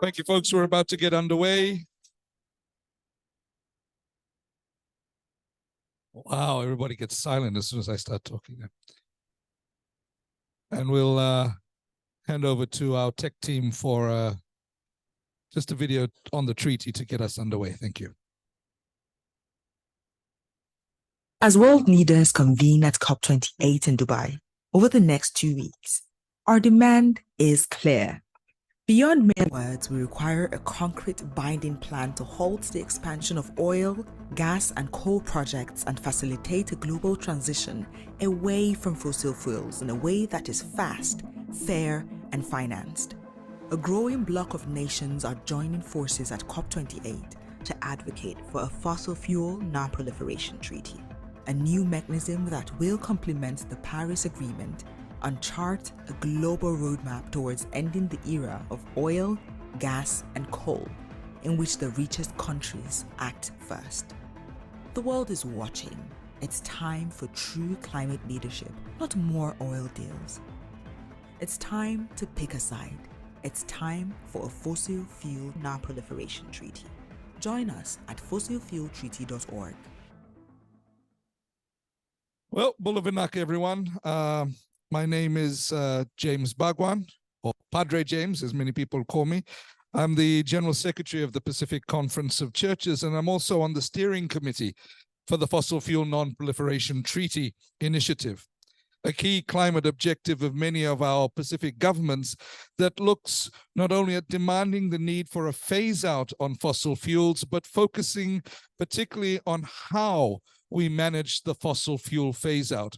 Thank you, folks. We're about to get underway. Wow, everybody gets silent as soon as I start talking. And we'll hand over to our tech team for just a video on the treaty to get us underway. Thank you. As world leaders convene at COP28 in Dubai over the next 2 weeks, our demand is clear. Beyond mere words, we require a concrete binding plan to halt the expansion of oil, gas, and coal projects and facilitate a global transition away from fossil fuels in a way that is fast, fair, and financed. A growing bloc of nations are joining forces at COP28 to advocate for a fossil fuel non-proliferation treaty, a new mechanism that will complement the Paris Agreement and chart a global roadmap towards ending the era of oil, gas, and coal, in which the richest countries act first. The world is watching. It's time for true climate leadership, not more oil deals. It's time to pick a side. It's time for a fossil fuel non-proliferation treaty. Join us at fossilfueltreaty.org. Well, Bulavinak, everyone. My name is James Bagwan, or Padre James, as many people call me. I'm the General Secretary of the Pacific Conference of Churches, and I'm also on the steering committee for the Fossil Fuel Non-Proliferation Treaty Initiative, a key climate objective of many of our Pacific governments that looks not only at demanding the need for a phase-out on fossil fuels, but focusing particularly on how we manage the fossil fuel phase-out.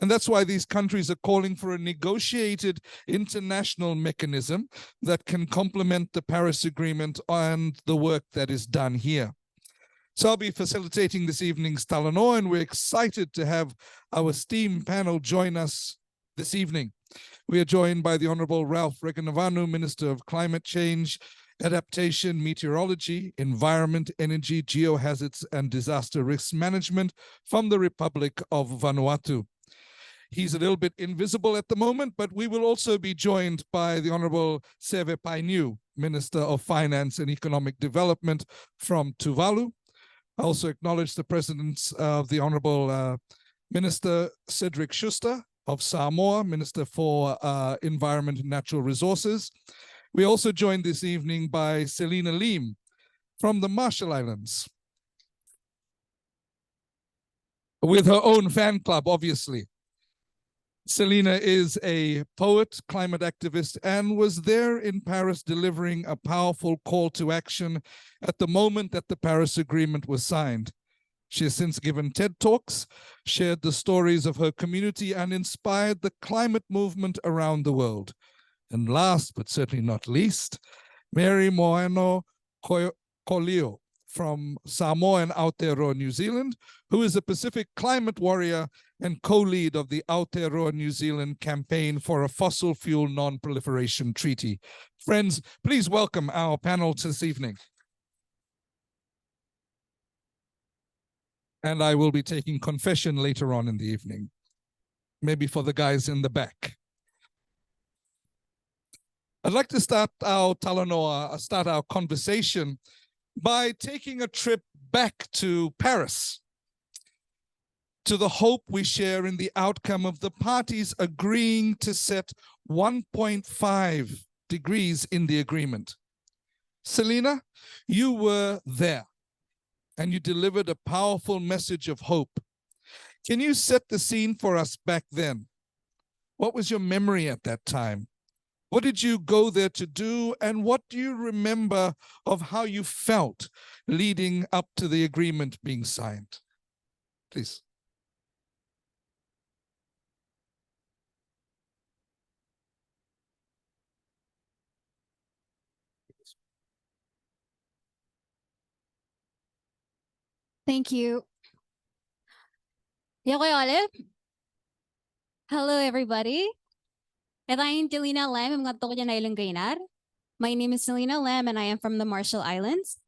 And that's why these countries are calling for a negotiated international mechanism that can complement the Paris Agreement and the work that is done here. So I'll be facilitating this evening's Talanoa, and we're excited to have our esteemed panel join us this evening. We are joined by the Honorable Ralph Regenavanu, Minister of Climate Change, Adaptation, Meteorology, Environment, Energy, Geohazards, and Disaster Risk Management from the Republic of Vanuatu. He's a little bit invisible at the moment, but we will also be joined by the Honorable Seve Painu, Minister of Finance and Economic Development from Tuvalu. I also acknowledge the presence of the Honorable Minister Cedric Schuster of Samoa, Minister for Environment and Natural Resources. We also joined this evening by Selina Lim from the Marshall Islands, with her own fan club, obviously. Selina is a poet, climate activist, and was there in Paris delivering a powerful call to action at the moment that the Paris Agreement was signed. She has since given TED Talks, shared the stories of her community, and inspired the climate movement around the world. And last, but certainly not least, Mary Moano Kolio from Samoa and Aotearoa, New Zealand, who is a Pacific climate warrior and co-lead of the Aotearoa New Zealand campaign for a fossil fuel non-proliferation treaty. Friends, please welcome our panel this evening. And I will be taking confession later on in the evening, maybe for the guys in the back. I'd like to start our Talanoa, start our conversation by taking a trip back to Paris, to the hope we share in the outcome of the parties agreeing to set 1.5 degrees in the agreement. Selina, you were there, and you delivered a powerful message of hope. Can you set the scene for us back then? What was your memory at that time? What did you go there to do, and what do you remember of how you felt leading up to the agreement being signed? Please. Thank you. Yokoy Olive. Hello, everybody. My name is Selina Lam, and I am from the Marshall Islands.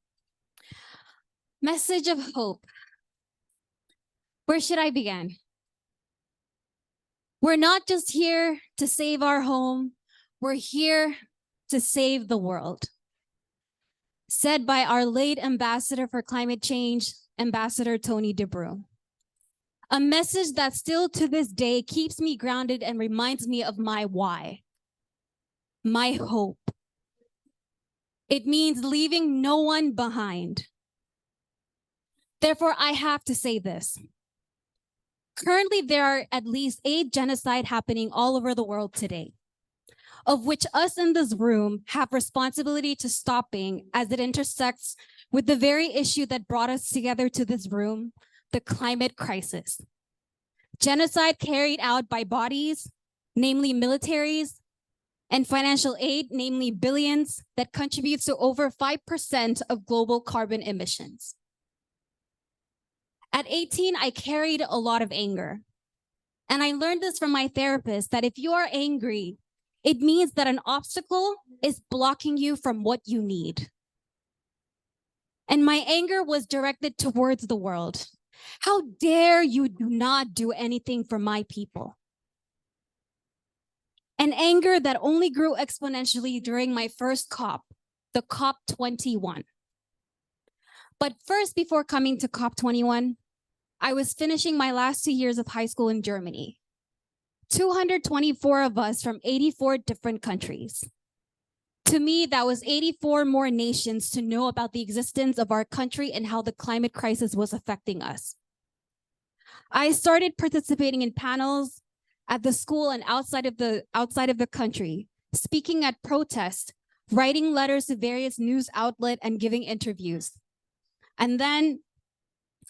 Message of hope. Where should I begin? We're not just here to save our home. We're here to save the world. said by our late ambassador for climate change, Ambassador Tony DeBrew. A message that still to this day keeps me grounded and reminds me of my why, my hope. It means leaving no one behind. Therefore, I have to say this. Currently, there are at least 8 genocides happening all over the world today, of which us in this room have responsibility to stopping as it intersects with the very issue that brought us together to this room, the climate crisis. Genocide carried out by bodies, namely militaries, and financial aid, namely billions, that contributes to over 5% of global carbon emissions. At 18, I carried a lot of anger. And I learned this from my therapist, that if you are angry, it means that an obstacle is blocking you from what you need. And my anger was directed towards the world. How dare you do not do anything for my people? An anger that only grew exponentially during my first COP, the COP28. But first, before coming to COP28, I was finishing my last 2 years of high school in Germany. 224 of us from 84 different countries. To me, that was 84 more nations to know about the existence of our country and how the climate crisis was affecting us. I started participating in panels at the school and outside of the country, speaking at protests, writing letters to various news outlets, and giving interviews. And then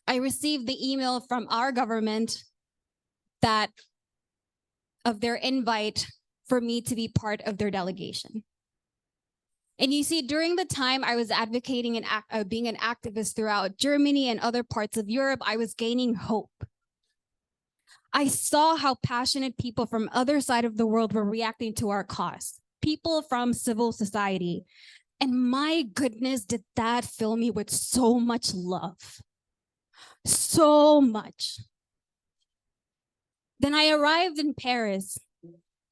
I received the email from our government of their invite for me to be part of their delegation. And you see, during the time I was advocating and being an activist throughout Germany and other parts of Europe, I was gaining hope. I saw how passionate people from other side of the world were reacting to our cause, people from civil society. And my goodness, did that fill me with so much love, so much. Then I arrived in Paris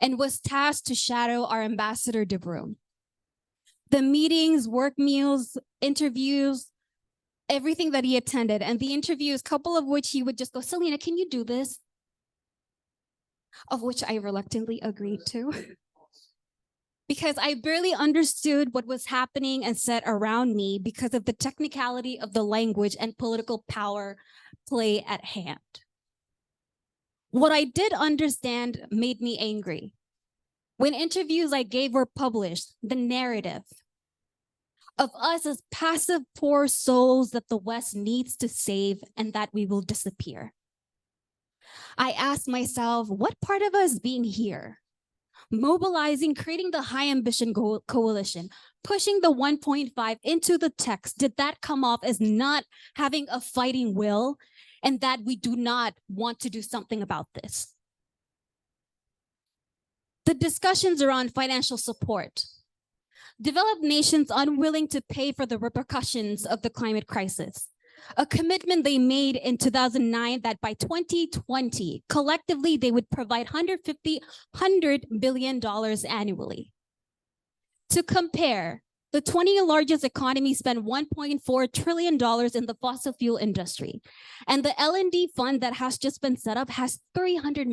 and was tasked to shadow our Ambassador DeBrew. The meetings, work meals, interviews, everything that he attended, and the interviews, couple of which he would just go, Selena, can you do this? Of which I reluctantly agreed to. Because I barely understood what was happening and said around me because of the technicality of the language and political power play at hand. What I did understand made me angry. When interviews I gave were published, the narrative of us as passive poor souls that the West needs to save and that we will disappear. I asked myself, what part of us being here, mobilizing, creating the high ambition coalition, pushing the 1.5 into the text, did that come off as not having a fighting will and that we do not want to do something about this? The discussions around financial support, developed nations unwilling to pay for the repercussions of the climate crisis, a commitment they made in 2009 that by 2020, collectively, they would provide $100 billion annually. To compare, the 20 largest economies spend $1.4 trillion in the fossil fuel industry. And the L&D fund that has just been set up has $300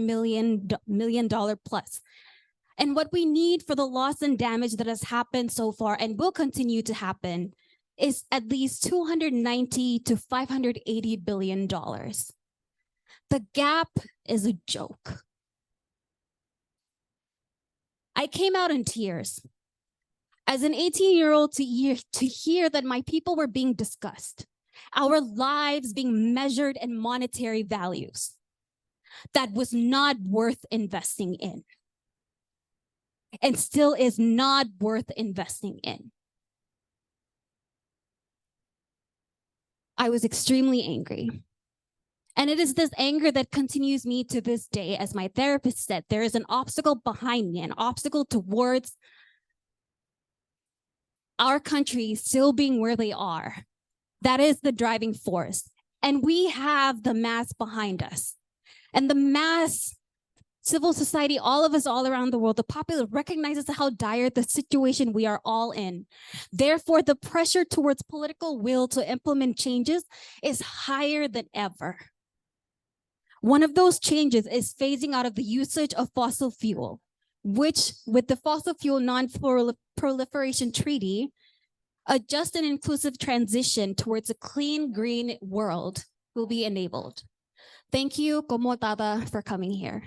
million plus. And what we need for the loss and damage that has happened so far and will continue to happen is at least $290 to $580 billion. The gap is a joke. I came out in tears. As an 18-year-old to hear that my people were being discussed, our lives being measured in monetary values, that was not worth investing in. And still is not worth investing in. I was extremely angry. And it is this anger that continues me to this day. As my therapist said, there is an obstacle behind me, an obstacle towards our country still being where they are. That is the driving force. And we have the mass behind us. And the mass civil society, all of us all around the world, the populace recognizes how dire the situation we are all in. Therefore, the pressure towards political will to implement changes is higher than ever. One of those changes is phasing out of the usage of fossil fuel, which with the Fossil Fuel Non-Proliferation Treaty, a just and inclusive transition towards a clean, green world will be enabled. Thank you, Komo Tata, for coming here.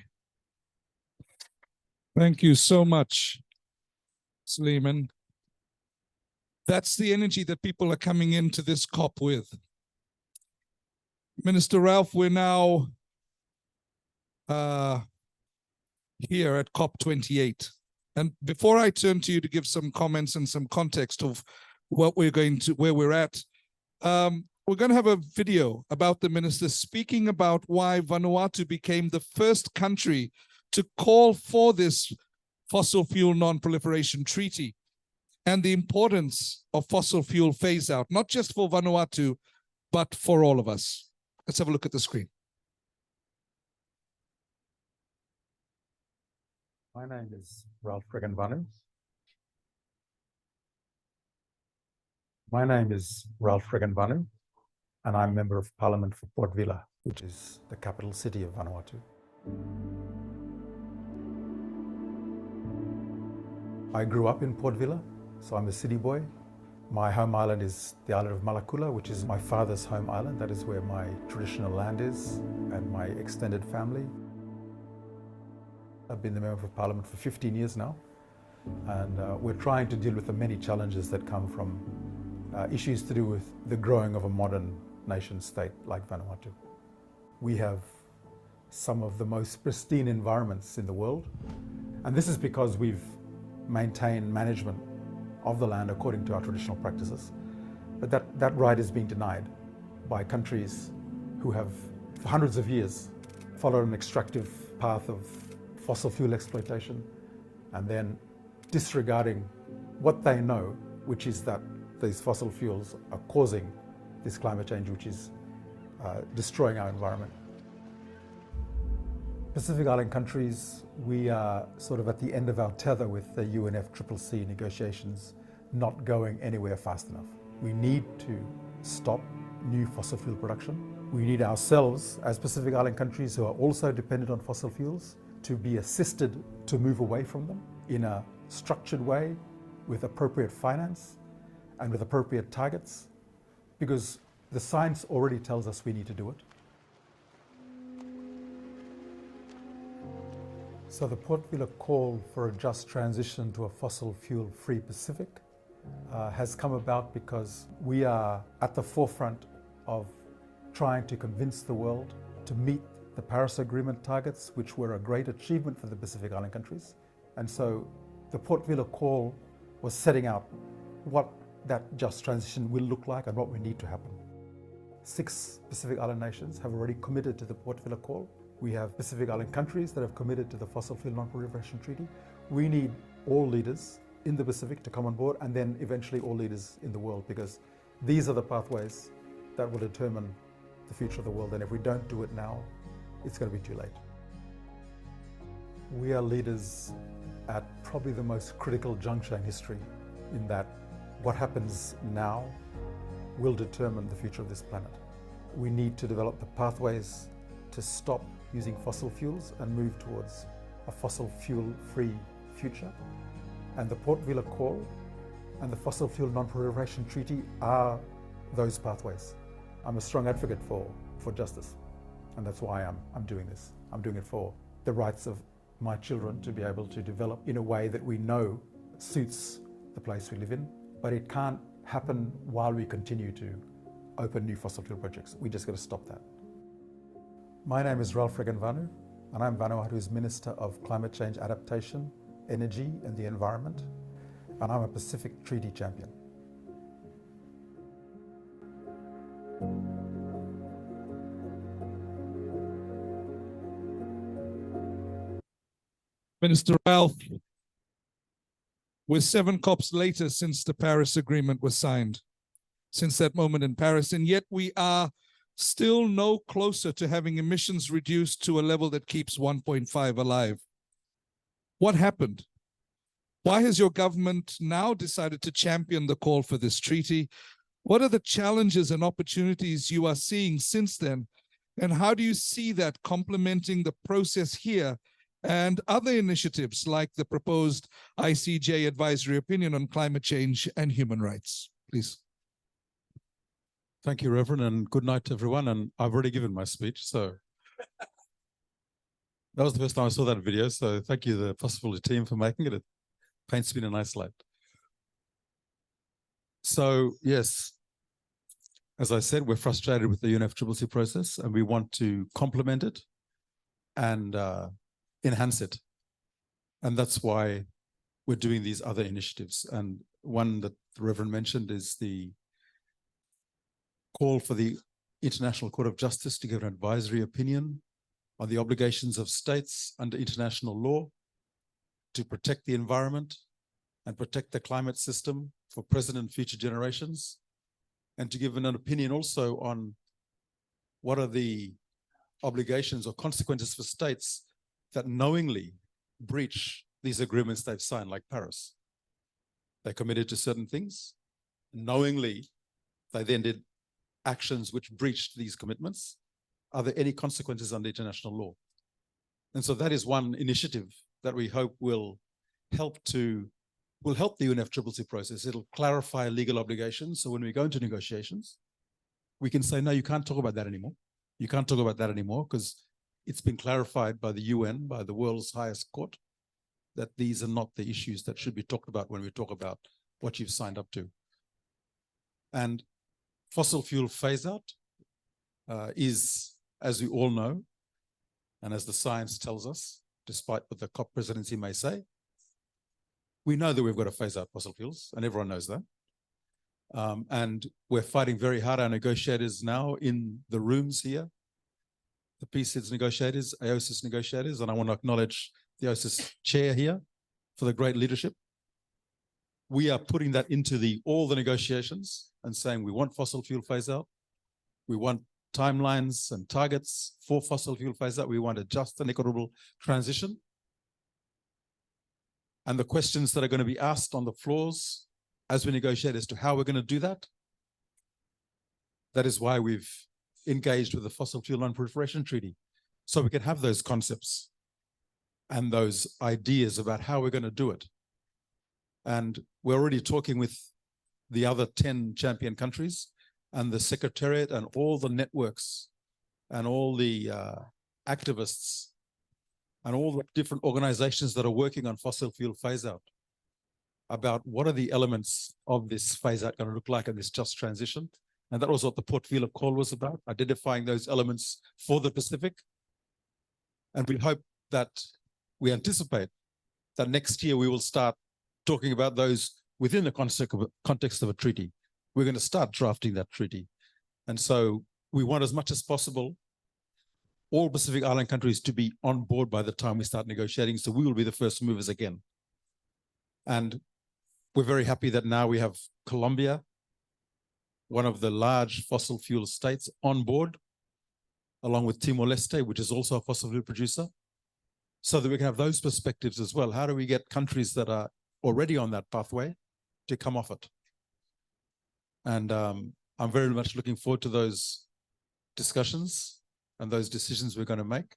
Thank you so much, Suleiman. That's the energy that people are coming into this COP with. Minister Ralph, we're now here at COP28. And before I turn to you to give some comments and some context of what we're going to, where we're at, we're going to have a video about the minister speaking about why Vanuatu became the first country to call for this fossil fuel non-proliferation treaty and the importance of fossil fuel phase out, not just for Vanuatu, but for all of us. Let's have a look at the screen. My name is Ralph Regan-Vanu. My name is Ralph Regan-Vanu, and I'm Member of Parliament for Port Vila, which is the capital city of Vanuatu. I grew up in Port Vila, so I'm a city boy. My home island is the island of Malakula, which is my father's home island. That is where my traditional land is and my extended family. I've been the Member of Parliament for 15 years now, and we're trying to deal with the many challenges that come from issues to do with the growing of a modern nation state like Vanuatu. We have some of the most pristine environments in the world, and this is because we've maintained management of the land according to our traditional practices. But that right is being denied by countries who have, for hundreds of years, followed an extractive path of fossil fuel exploitation and then disregarding what they know, which is that these fossil fuels are causing this climate change, which is destroying our environment. Pacific Island countries, we are sort of at the end of our tether with the UNFCCC negotiations not going anywhere fast enough. We need to stop new fossil fuel production. We need ourselves, as Pacific Island countries who are also dependent on fossil fuels, to be assisted to move away from them in a structured way with appropriate finance and with appropriate targets, because the science already tells us we need to do it. So the Port Vila call for a just transition to a fossil fuel-free Pacific has come about because we are at the forefront of trying to convince the world to meet the Paris Agreement targets, which were a great achievement for the Pacific Island countries. And so the Port Vila call was setting out what that just transition will look like and what we need to happen. 6 Pacific Island nations have already committed to the Port Vila call. We have Pacific Island countries that have committed to the Fossil Fuel Non-Proliferation Treaty. We need all leaders in the Pacific to come on board, and then eventually all leaders in the world, because these are the pathways that will determine the future of the world. And if we don't do it now, it's going to be too late. We are leaders at probably the most critical juncture in history, in that what happens now will determine the future of this planet. We need to develop the pathways to stop using fossil fuels and move towards a fossil fuel-free future. And the Port Vila Call and the Fossil Fuel Non-Proliferation Treaty are those pathways. I'm a strong advocate for justice, and that's why I'm doing this. I'm doing it for the rights of my children to be able to develop in a way that we know suits the place we live in, but it can't happen while we continue to open new fossil fuel projects. We just got to stop that. My name is Ralph Regan-Vanu, and I'm Vanuatu's Minister of Climate Change Adaptation, Energy and the Environment, and I'm a Pacific Treaty Champion. Minister Ralph, we're 7 COPs later since the Paris Agreement was signed, since that moment in Paris, and yet we are still no closer to having emissions reduced to a level that keeps 1.5 alive. What happened? Why has your government now decided to champion the call for this treaty? What are the challenges and opportunities you are seeing since then? And how do you see that complementing the process here and other initiatives like the proposed ICJ advisory opinion on climate change and human rights? Please. Thank you, Reverend, and good night to everyone. And I've already given my speech, so that was the first time I saw that video. So thank you, the Possibility team, for making it. It paints me in a nice light. So yes, as I said, we're frustrated with the UNFCCC process, and we want to complement it and enhance it. And that's why we're doing these other initiatives. And one that the Reverend mentioned is the call for the International Court of Justice to give an advisory opinion on the obligations of states under international law to protect the environment and protect the climate system for present and future generations, and to give an opinion also on what are the obligations or consequences for states that knowingly breach these agreements they've signed, like Paris. They committed to certain things. Knowingly, they then did actions which breached these commitments. Are there any consequences under international law? And so that is one initiative that we hope will help the UNFCCC process. It'll clarify legal obligations. So when we go into negotiations, we can say, no, you can't talk about that anymore. You can't talk about that anymore because it's been clarified by the UN, by the world's highest court, that these are not the issues that should be talked about when we talk about what you've signed up to. And fossil fuel phase out is, as we all know, and as the science tells us, despite what the COP presidency may say, we know that we've got to phase out fossil fuels, and everyone knows that. And we're fighting very hard. Our negotiators now in the rooms here, the PCIDS negotiators, AOSIS negotiators, and I want to acknowledge the AOSIS chair here for the great leadership. We are putting that into all the negotiations and saying we want fossil fuel phase out. We want timelines and targets for fossil fuel phase out. We want a just and equitable transition. And the questions that are going to be asked on the floors as we negotiate as to how we're going to do that. That is why we've engaged with the Fossil Fuel Non-Proliferation Treaty, so we can have those concepts and those ideas about how we're going to do it. And we're already talking with the other 10 champion countries and the Secretariat and all the networks and all the activists and all the different organizations that are working on fossil fuel phase out about what are the elements of this phase out going to look like in this just transition. And that was what the Port Phillip call was about, identifying those elements for the Pacific. And we hope that we anticipate that next year we will start talking about those within the context of a treaty. We're going to start drafting that treaty. And so we want as much as possible all Pacific Island countries to be on board by the time we start negotiating. So we will be the first movers again. And we're very happy that now we have Colombia, one of the large fossil fuel states, on board, along with Timor-Leste, which is also a fossil fuel producer, so that we can have those perspectives as well. How do we get countries that are already on that pathway to come off it? And I'm very much looking forward to those discussions and those decisions we're going to make.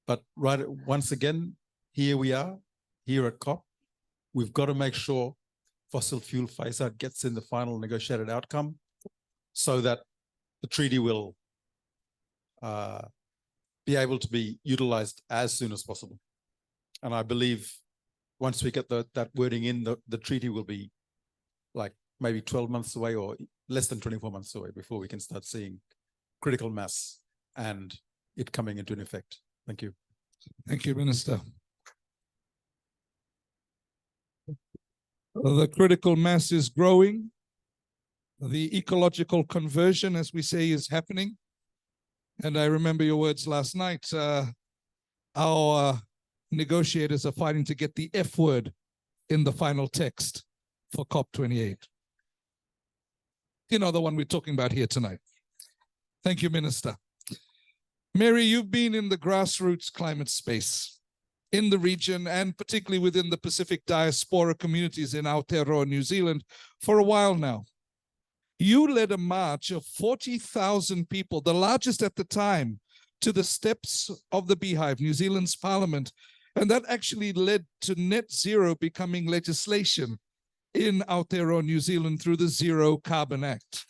But once again, here we are, here at COP. We've got to make sure fossil fuel phase out gets in the final negotiated outcome so that the treaty will be able to be utilized as soon as possible. And I believe once we get that wording in, the treaty will be like maybe 12 months away or less than 24 months away before we can start seeing critical mass and it coming into an effect. Thank you. Thank you, Minister. The critical mass is growing. The ecological conversion, as we say, is happening. And I remember your words last night. Our negotiators are fighting to get the F word in the final text for COP28. You know, the one we're talking about here tonight. Thank you, Minister. Mary, you've been in the grassroots climate space in the region and particularly within the Pacific diaspora communities in Aotearoa, New Zealand, for a while now. You led a march of 40,000 people, the largest at the time, to the steps of the Beehive, New Zealand's parliament, and that actually led to net zero becoming legislation in Aotearoa, New Zealand through the Zero Carbon Act.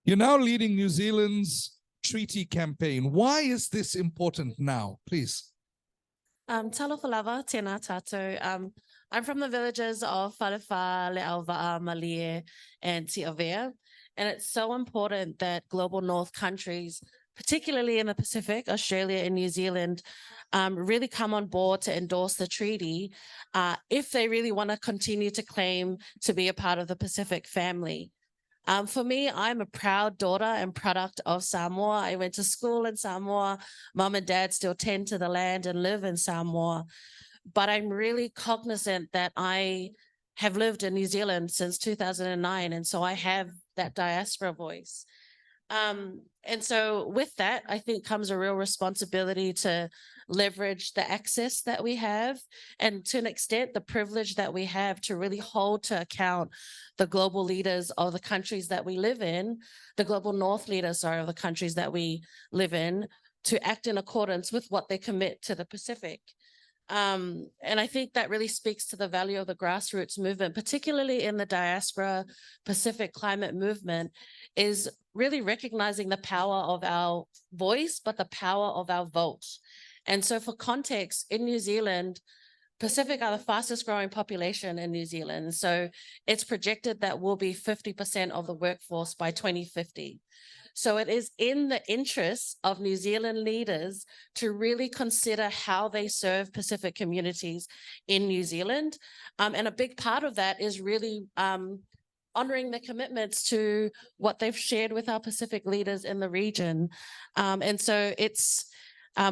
You're now leading New Zealand's treaty campaign. Why is this important now, please? Talofa lava, tēnā tātou. I'm from the villages of Whalewha, Le'auwa'a, Malie, and Te Awea. And it's so important that global north countries, particularly in the Pacific, Australia and New Zealand, really come on board to endorse the treaty if they really want to continue to claim to be a part of the Pacific family. For me, I'm a proud daughter and product of Samoa. I went to school in Samoa. Mom and dad still tend to the land and live in Samoa. But I'm really cognizant that I have lived in New Zealand since 2009. And so I have that diaspora voice. And so with that, I think comes a real responsibility to leverage the access that we have and to an extent, the privilege that we have to really hold to account the global leaders of the countries that we live in, the global north leaders, sorry, of the countries that we live in, to act in accordance with what they commit to the Pacific. And I think that really speaks to the value of the grassroots movement, particularly in the diaspora Pacific climate movement, is really recognizing the power of our voice, but the power of our vote. And so for context, in New Zealand, Pacific are the fastest growing population in New Zealand. So it's projected that we'll be 50% of the workforce by 2050. So it is in the interests of New Zealand leaders to really consider how they serve Pacific communities in New Zealand. And a big part of that is really honoring the commitments to what they've shared with our Pacific leaders in the region. And so it's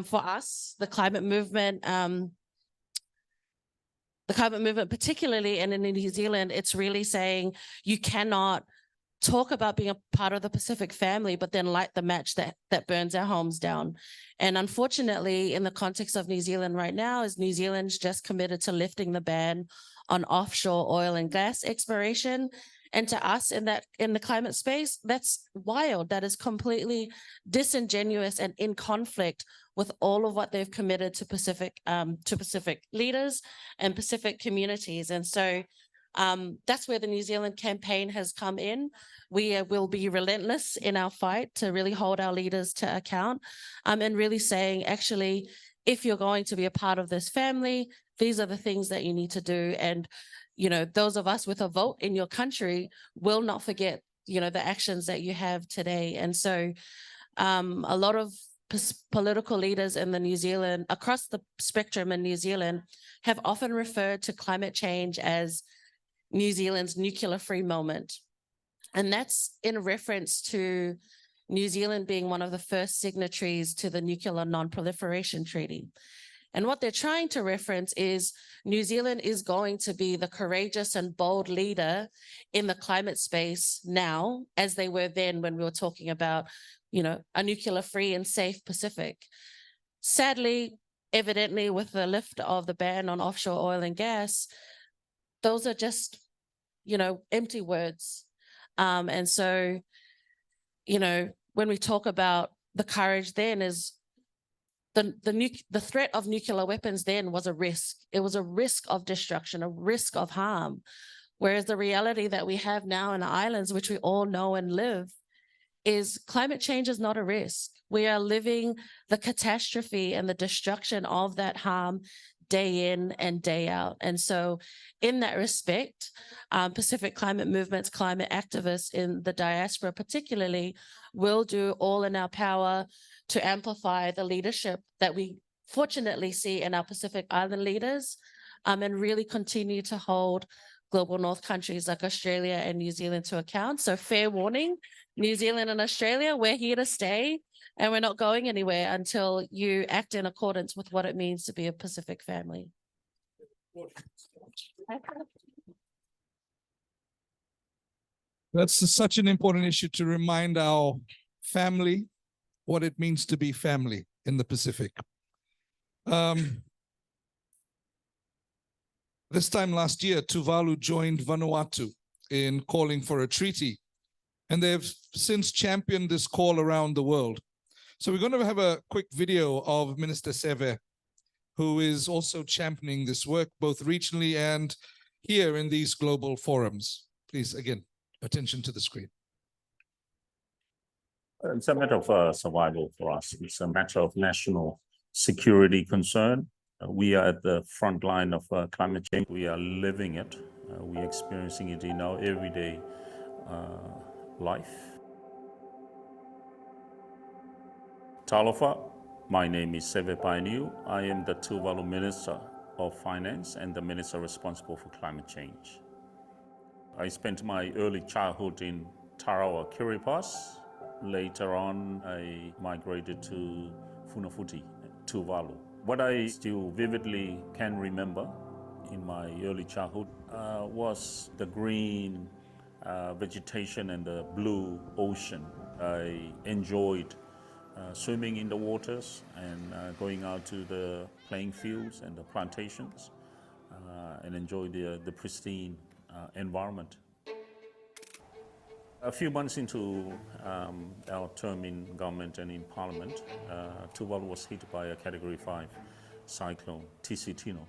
for us, the climate movement, particularly in New Zealand, it's really saying you cannot talk about being a part of the Pacific family, but then light the match that burns our homes down. And unfortunately, in the context of New Zealand right now, is New Zealand's just committed to lifting the ban on offshore oil and gas exploration. And to us in the climate space, that's wild. That is completely disingenuous and in conflict with all of what they've committed to Pacific leaders and Pacific communities. And so that's where the New Zealand campaign has come in. We will be relentless in our fight to really hold our leaders to account and really saying, actually, if you're going to be a part of this family, these are the things that you need to do. And, you know, those of us with a vote in your country will not forget, you know, the actions that you have today. And so a lot of political leaders in the New Zealand, across the spectrum in New Zealand, have often referred to climate change as New Zealand's nuclear-free moment. And that's in reference to New Zealand being one of the first signatories to the Nuclear Non-Proliferation Treaty. And what they're trying to reference is New Zealand is going to be the courageous and bold leader in the climate space now, as they were then when we were talking about, you know, a nuclear-free and safe Pacific. Sadly, evidently, with the lift of the ban on offshore oil and gas, those are just, you know, empty words. And so, you know, when we talk about the courage then is the threat of nuclear weapons then was a risk. It was a risk of destruction, a risk of harm. Whereas the reality that we have now in the islands, which we all know and live, is climate change is not a risk. We are living the catastrophe and the destruction of that harm day in and day out. And so in that respect, Pacific climate movements, climate activists in the diaspora particularly, will do all in our power to amplify the leadership that we fortunately see in our Pacific Island leaders, and really continue to hold global north countries like Australia and New Zealand to account. So fair warning, New Zealand and Australia, we're here to stay. And we're not going anywhere until you act in accordance with what it means to be a Pacific family. That's such an important issue to remind our family what it means to be family in the Pacific. This time last year, Tuvalu joined Vanuatu in calling for a treaty, and they've since championed this call around the world. So we're going to have a quick video of Minister Seve, who is also championing this work, both regionally and here in these global forums. Please, again, attention to the screen. It's a matter of survival for us. It's a matter of national security concern. We are at the front line of climate change. We are living it. We are experiencing it in our everyday life. Talofa, my name is Seve Painu. I am the Tuvalu Minister of Finance and the Minister responsible for climate change. I spent my early childhood in Tarawa, Kiribati. Later on, I migrated to Funafuti, Tuvalu. What I still vividly can remember in my early childhood was the green vegetation and the blue ocean. I enjoyed swimming in the waters and going out to the playing fields and the plantations and enjoy the pristine environment. A few months into our term in government and in parliament, Tuvalu was hit by a Category 5 cyclone, Tisitino.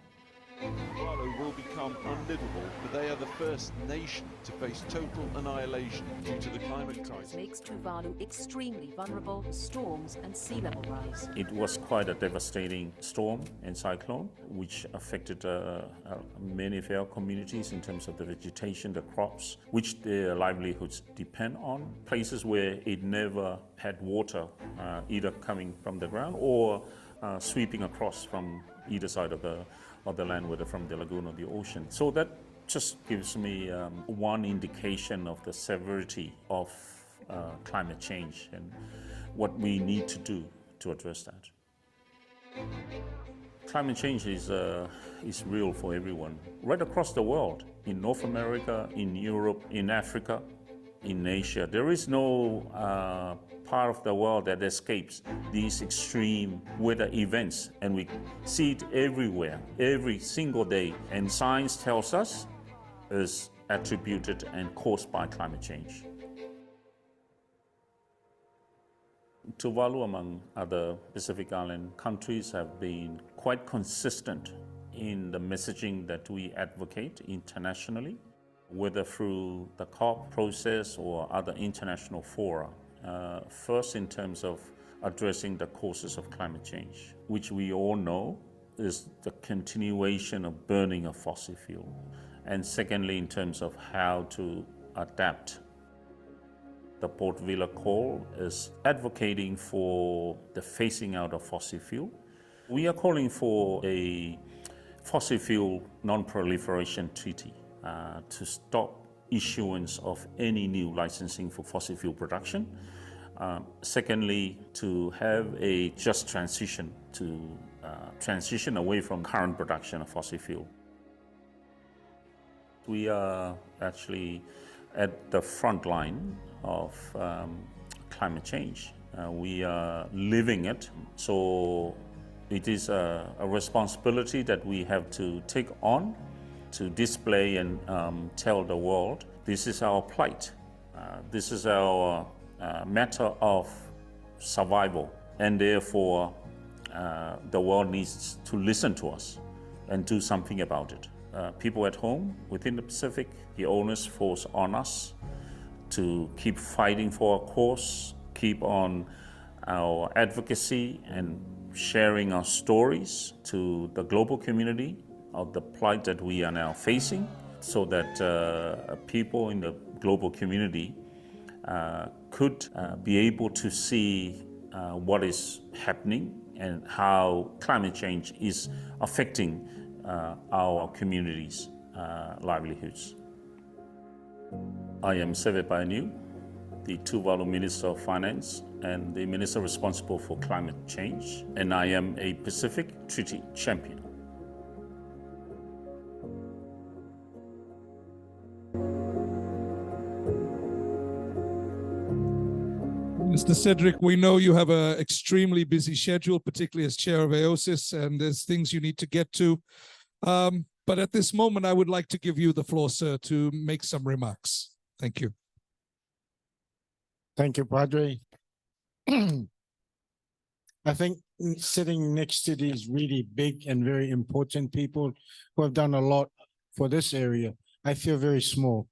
Tuvalu will become unlivable, but they are the first nation to face total annihilation due to the climate crisis. Makes Tuvalu extremely vulnerable to storms and sea level rise. It was quite a devastating storm and cyclone, which affected many of our communities in terms of the vegetation, the crops, which their livelihoods depend on. Places where it never had water, either coming from the ground or sweeping across from either side of the land, whether from the lagoon or the ocean. So that just gives me one indication of the severity of climate change and what we need to do to address that. Climate change is real for everyone, right across the world, in North America, in Europe, in Africa, in Asia. There is no part of the world that escapes these extreme weather events, and we see it everywhere, every single day. And science tells us is attributed and caused by climate change. Tuvalu, among other Pacific Island countries, have been quite consistent in the messaging that we advocate internationally, whether through the COP process or other international fora. First, in terms of addressing the causes of climate change, which we all know is the continuation of burning of fossil fuel. And secondly, in terms of how to adapt. The Port Vila call is advocating for the phasing out of fossil fuel. We are calling for a fossil fuel non-proliferation treaty to stop issuance of any new licensing for fossil fuel production. Secondly, to have a just transition to transition away from current production of fossil fuel. We are actually at the front line of climate change. We are living it, so it is a responsibility that we have to take on to display and tell the world this is our plight. This is our matter of survival, and therefore the world needs to listen to us and do something about it. People at home within the Pacific, the onus falls on us to keep fighting for our cause, keep on our advocacy and sharing our stories to the global community of the plight that we are now facing, so that people in the global community could be able to see what is happening and how climate change is affecting our communities' livelihoods. I am Seve Painu, the Tuvalu Minister of Finance and the Minister responsible for climate change, and I am a Pacific Treaty champion. Mr. Cedric, we know you have an extremely busy schedule, particularly as chair of AOSIS, and there's things you need to get to. But at this moment, I would like to give you the floor, sir, to make some remarks. Thank you. Thank you, Padre. I think sitting next to these really big and very important people who have done a lot for this area, I feel very small.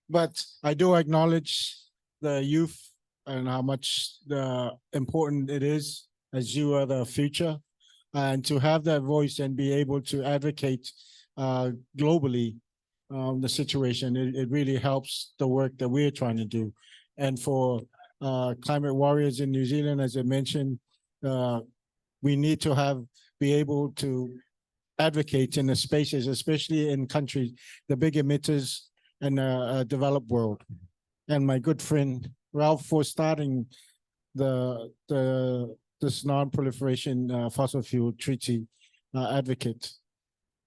But I do acknowledge the youth and how much important it is, as you are the future, and to have that voice and be able to advocate globally the situation. It really helps the work that we're trying to do. And for climate warriors in New Zealand, as I mentioned, we need to be able to advocate in the spaces, especially in countries, the big emitters and developed world. And my good friend Ralph for starting this non-proliferation fossil fuel treaty advocate.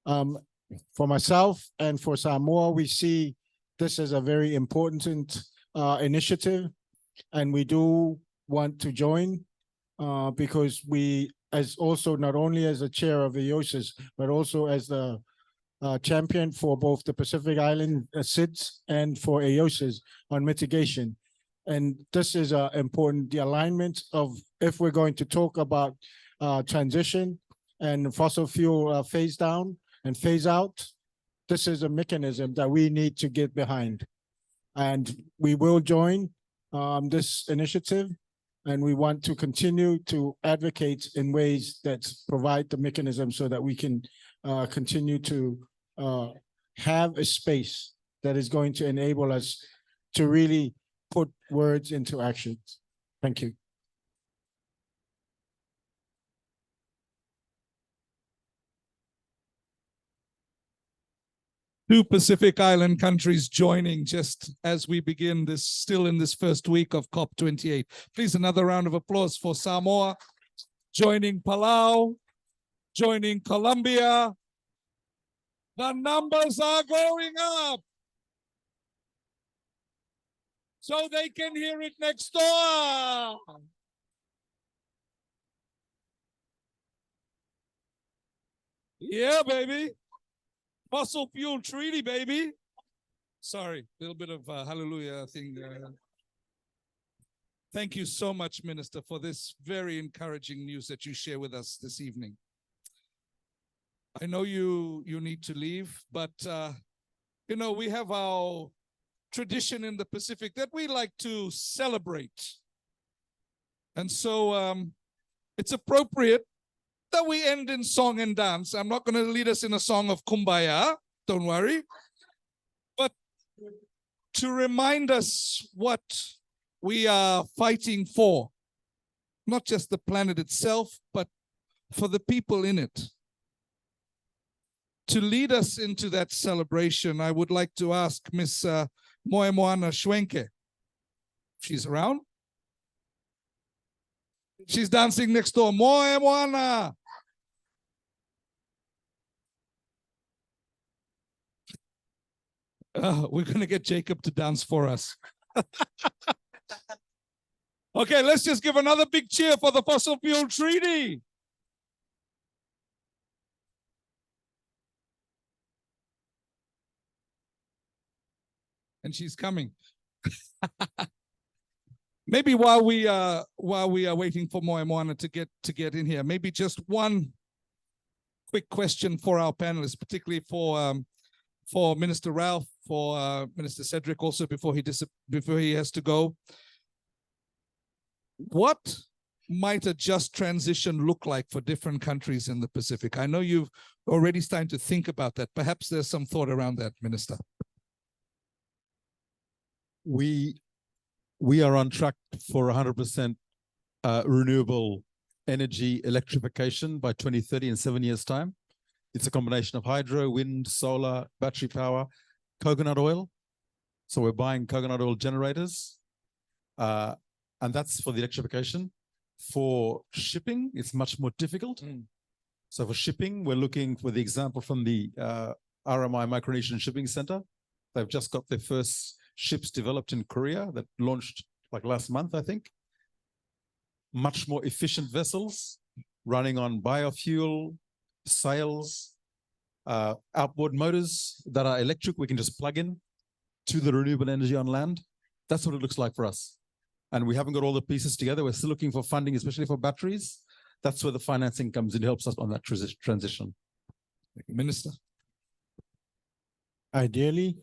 For myself and for Samoa, we see this as a very important initiative, and we do want to join because we, as also not only as the chair of AOSIS, but also as the champion for both the Pacific Island SIDS and for AOSIS on mitigation. And this is important, the alignment of, if we're going to talk about transition and fossil fuel phase down and phase out, this is a mechanism that we need to get behind. And we will join this initiative, and we want to continue to advocate in ways that provide the mechanism so that we can continue to have a space that is going to enable us to really put words into actions. Thank you. Two Pacific Island countries joining just as we begin this, still in this first week of COP28. Please, another round of applause for Samoa, joining Palau, joining Colombia. The numbers are going up, so they can hear it next door. Yeah, baby. Fossil fuel treaty, baby. Sorry, a little bit of hallelujah thing. Thank you so much, Minister, for this very encouraging news that you share with us this evening. I know you need to leave, but you know, we have our tradition in the Pacific that we like to celebrate. And so it's appropriate that we end in song and dance. I'm not going to lead us in a song of Kumbaya, don't worry. But to remind us what we are fighting for, not just the planet itself, but for the people in it. To lead us into that celebration, I would like to ask Miss Moemoana Schwenke. She's around. She's dancing next door. Moemoana. We're going to get Jacob to dance for us. Okay, let's just give another big cheer for the Fossil Fuel Treaty. And she's coming. Maybe while we are waiting for Moemoana to get in here, maybe just one quick question for our panelists, particularly for Minister Ralph, for Minister Cedric, also before he has to go. What might a just transition look like for different countries in the Pacific? I know you've already started to think about that. Perhaps there's some thought around that, Minister. We are on track for 100% renewable energy electrification by 2030 in 7 years' time. It's a combination of hydro, wind, solar, battery power, coconut oil. So we're buying coconut oil generators, and that's for the electrification. For shipping, it's much more difficult. So for shipping, we're looking for the example from the RMI Micronesian Shipping Center. They've just got their first ships developed in Korea that launched like last month, I think. Much more efficient vessels running on biofuel, sails, outboard motors that are electric. We can just plug in to the renewable energy on land. That's what it looks like for us. And we haven't got all the pieces together. We're still looking for funding, especially for batteries. That's where the financing comes in, helps us on that transition. Thank you, Minister. Ideally,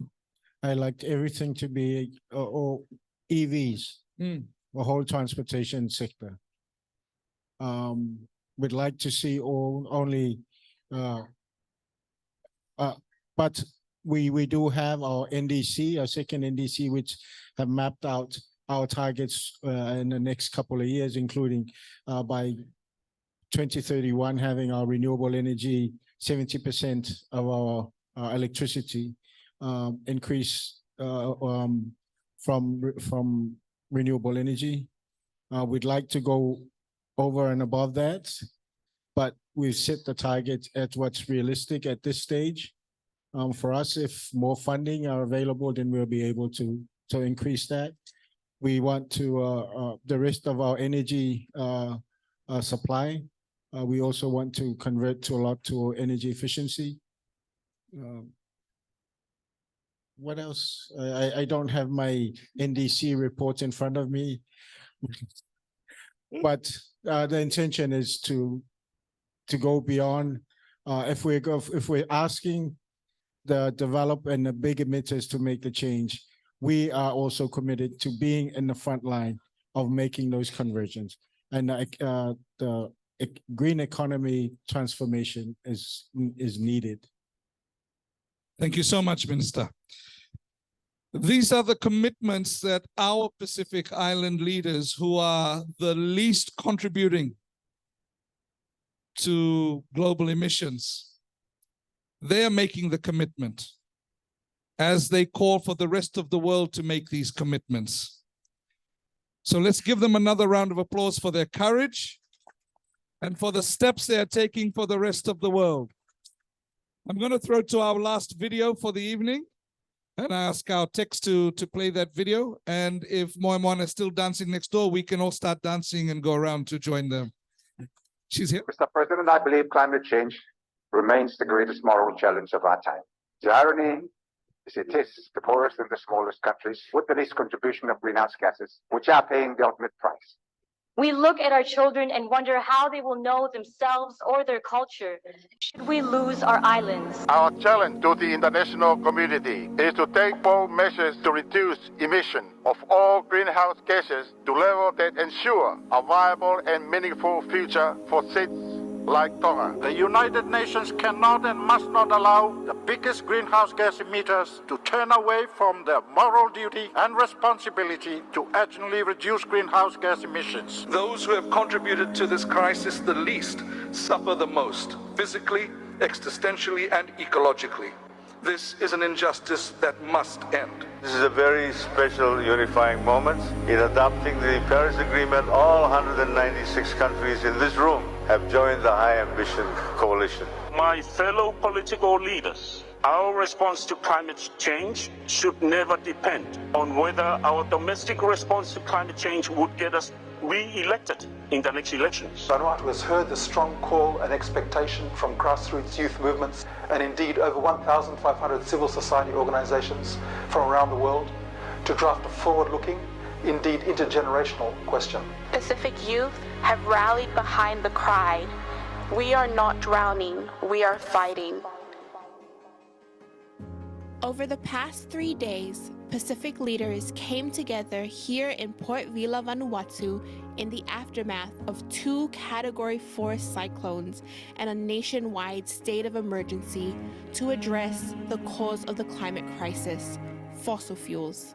I liked everything to be or EVs, the whole transportation sector. We'd like to see but we do have our NDC, our second NDC, which have mapped out our targets in the next couple of years, including by 2031 having our renewable energy 70% of our electricity increase from renewable energy. We'd like to go over and above that, but we've set the target at what's realistic at this stage. For us, if more funding are available, then we'll be able to increase that. We want to the rest of our energy supply. We also want to convert a lot to energy efficiency. What else? I don't have my NDC report in front of me, but the intention is to go beyond. If we're asking the develop and the big emitters to make the change, we are also committed to being in the front line of making those conversions. And the green economy transformation is needed. Thank you so much, Minister. These are the commitments that our Pacific Island leaders, who are the least contributing to global emissions, they are making the commitment as they call for the rest of the world to make these commitments. So let's give them another round of applause for their courage and for the steps they are taking for the rest of the world. I'm going to throw to our last video for the evening and ask our text to play that video. And if Moimon is still dancing next door, we can all start dancing and go around to join them. She's here. Mr. President, I believe climate change remains the greatest moral challenge of our time. The irony is it is the poorest and the smallest countries with the least contribution of greenhouse gases, which are paying the ultimate price. We look at our children and wonder how they will know themselves or their culture should we lose our islands. Our challenge to the international community is to take bold measures to reduce emission of all greenhouse gases to level that ensure a viable and meaningful future for states like Tonga. The United Nations cannot and must not allow the biggest greenhouse gas emitters to turn away from their moral duty and responsibility to urgently reduce greenhouse gas emissions. Those who have contributed to this crisis the least suffer the most, physically, existentially, and ecologically. This is an injustice that must end. This is a very special unifying moment. In adopting the Paris Agreement, all 196 countries in this room have joined the High Ambition Coalition. My fellow political leaders, our response to climate change should never depend on whether our domestic response to climate change would get us re-elected in the next elections. Vanuatu has heard the strong call and expectation from grassroots youth movements and indeed over 1,500 civil society organizations from around the world to draft a forward-looking, indeed intergenerational question. Pacific youth have rallied behind the cry, "We are not drowning, we are fighting." Over the past 3 days, Pacific leaders came together here in Port Vila, Vanuatu in the aftermath of 2 Category 4 cyclones and a nationwide state of emergency to address the cause of the climate crisis, fossil fuels.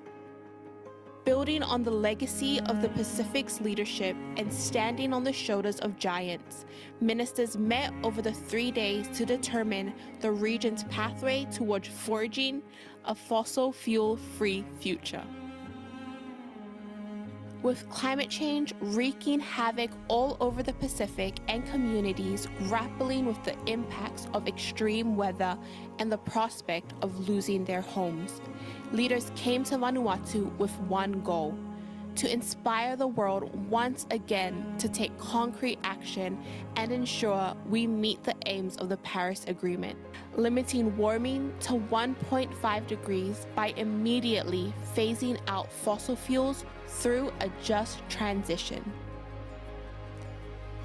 Building on the legacy of the Pacific's leadership and standing on the shoulders of giants, ministers met over the 3 days to determine the region's pathway towards forging a fossil fuel-free future. With climate change wreaking havoc all over the Pacific and communities grappling with the impacts of extreme weather and the prospect of losing their homes, leaders came to Vanuatu with one goal: to inspire the world once again to take concrete action and ensure we meet the aims of the Paris Agreement, limiting warming to 1.5 degrees by immediately phasing out fossil fuels through a just transition.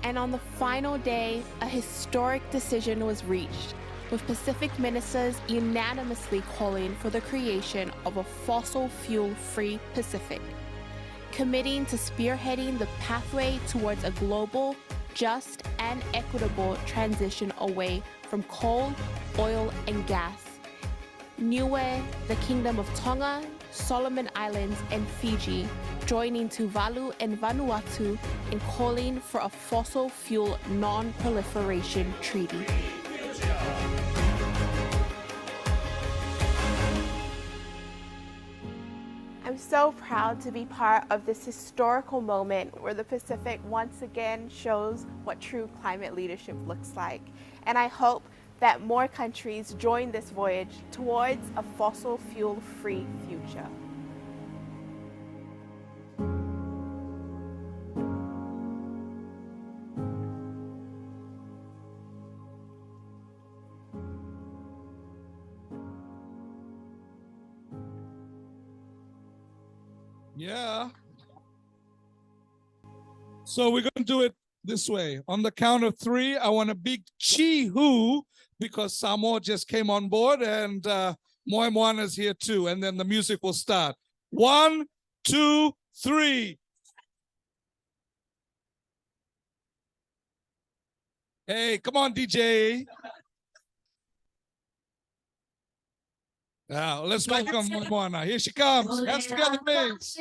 And on the final day, a historic decision was reached, with Pacific ministers unanimously calling for the creation of a fossil fuel-free Pacific, committing to spearheading the pathway towards a global, just, and equitable transition away from coal, oil, and gas. Niue, the Kingdom of Tonga, Solomon Islands, and Fiji joining Tuvalu and Vanuatu in calling for a fossil fuel non-proliferation treaty. I'm so proud to be part of this historical moment where the Pacific once again shows what true climate leadership looks like. And I hope that more countries join this voyage towards a fossil fuel-free future. Yeah. So we're going to do it this way. On the count of 3, I want a big chee-hoo because Samoa just came on board and Moe Moana is here too. And then the music will start. 1, 2, 3. Hey, come on, DJ. Now, let's welcome Moe Moana. Here she comes. Hands together, please.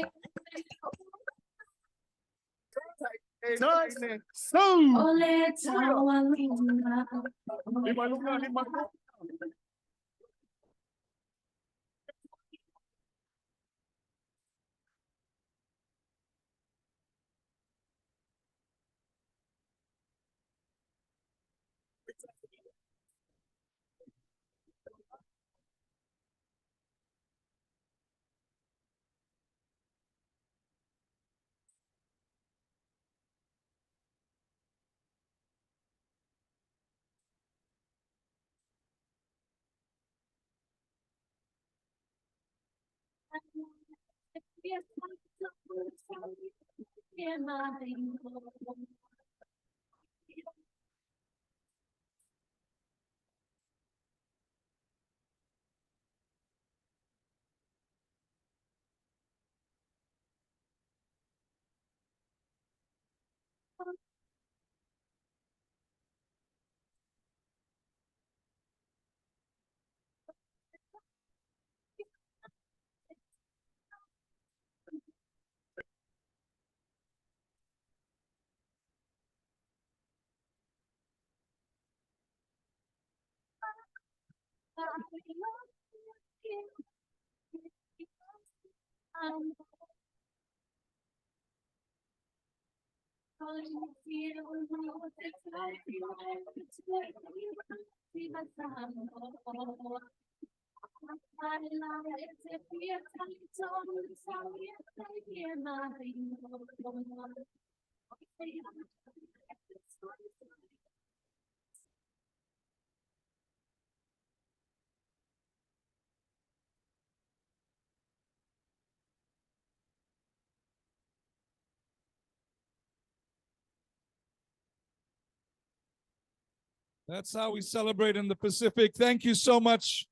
That's how we celebrate in the Pacific. Thank you so much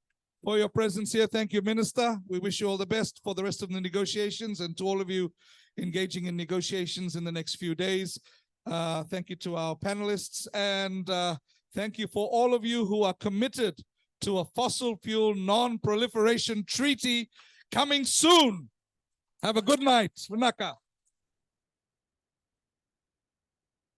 for your presence here. Thank you, Minister. We wish you all the best for the rest of the negotiations and to all of you engaging in negotiations in the next few days. Thank you to our panelists and thank you for all of you who are committed to a fossil fuel non-proliferation treaty coming soon. Have a good night. Vanaka.